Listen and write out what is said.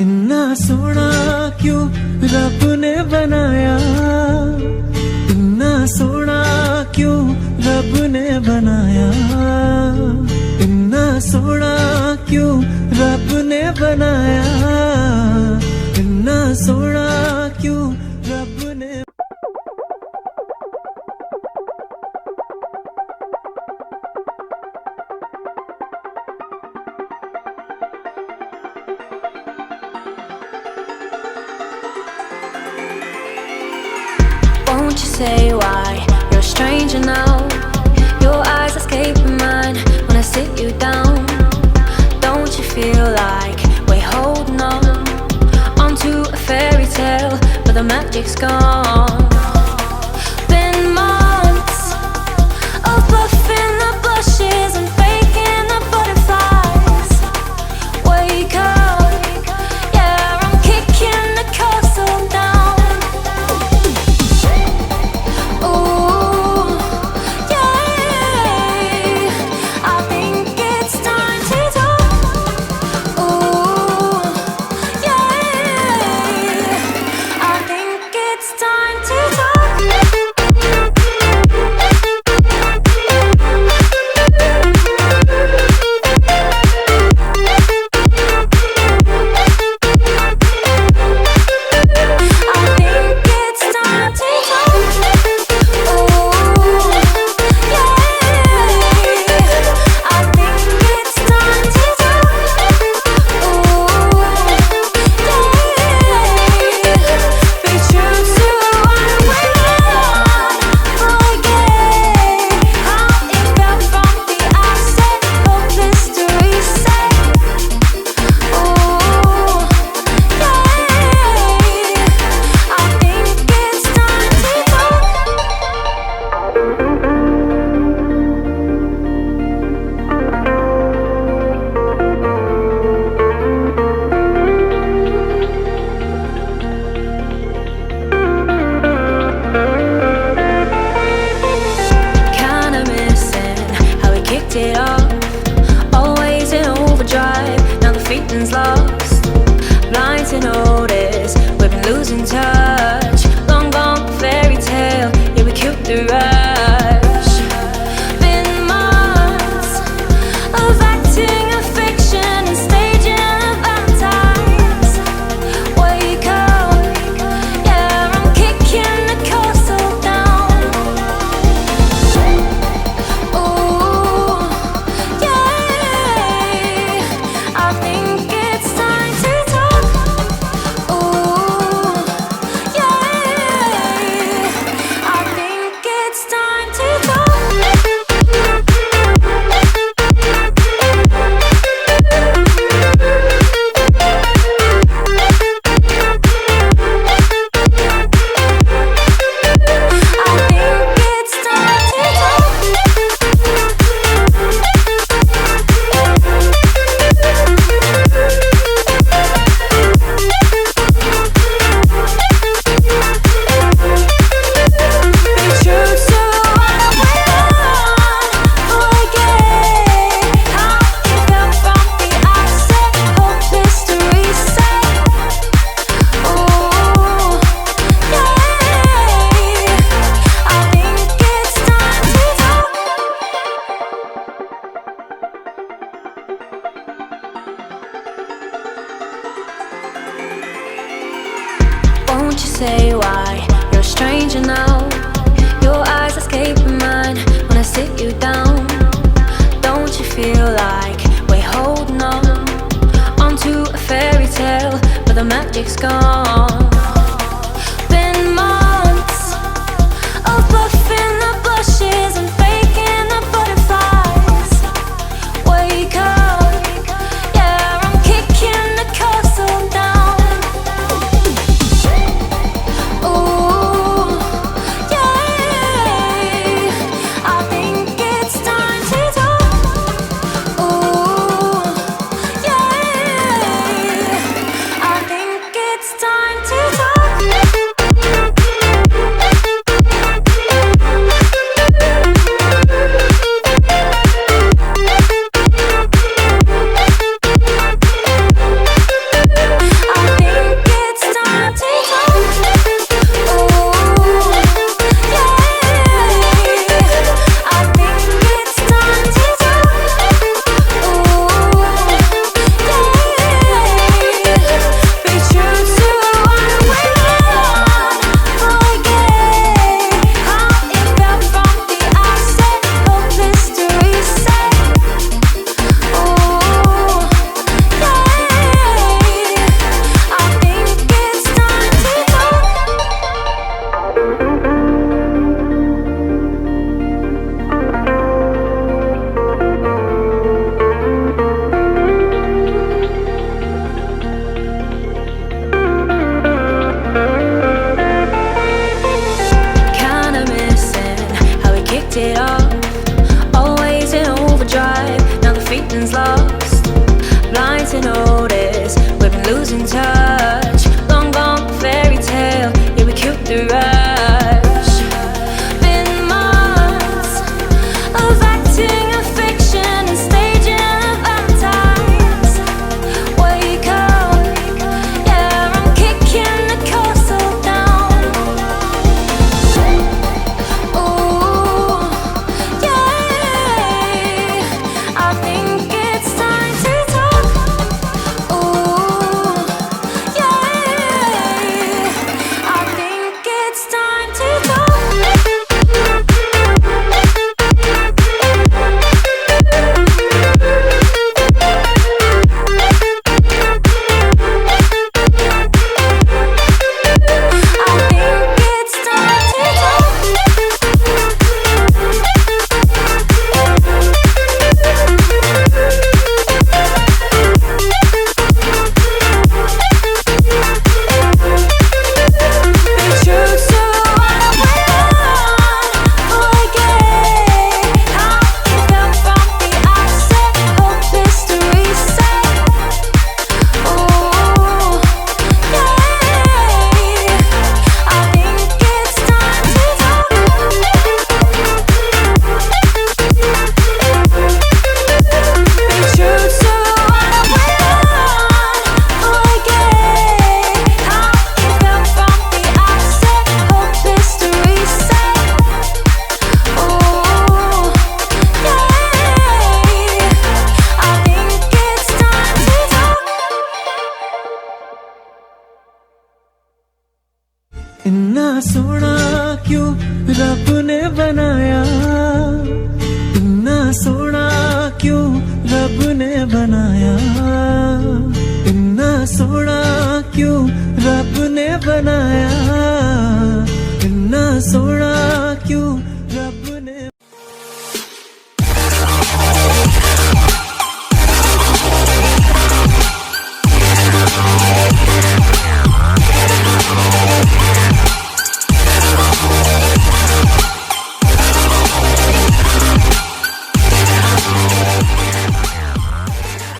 इन्ना सोना क्यों रब ने बनाया, इन्ना सोना क्यों रब ने बनाया, इन्ना सोना क्यों रब ने बनाया, इन्ना सोना क्यों रब ने। Won't you say why you're a stranger now? Your eyes escape mine when I sit you down. Don't you feel like we're holding on onto a fairy tale, but the magic's gone? Been months of bluffing the blushes and faking the butterflies. Wake up, yeah, I'm kicking the castle down. Won't you say why you're a stranger now? Your eyes escape mine when I sit you down. Don't you feel like we're holding on onto a fairy tale, but the magic's gone? Been months of bluffing the blushes and faking the butterflies. Wake up, yeah, I'm kicking the castle down. Time to to notice we've been losing touch. Long gone fairy tale, yeah, we killed the rush. Been months of acting a fiction and staging a Valentine's. Wake up, yeah, I'm kicking the castle down. Ooh, yeah, I think it's time to talk. Ooh, yeah, I think it's time to talk. I think it's time to talk. Be true to what we want. Forget how it felt from the outset. Hope is to reset. Ooh, yeah, I think it's time to talk. Be true to what we want. Forget how it felt from the outset. Hope is to reset. Ooh, yeah, I think it's time to talk. इन्ना सोना क्यों रब ने बनाया, इन्ना सोना क्यों रब ने बनाया, इन्ना सोना क्यों रब ने बनाया, इन्ना सोना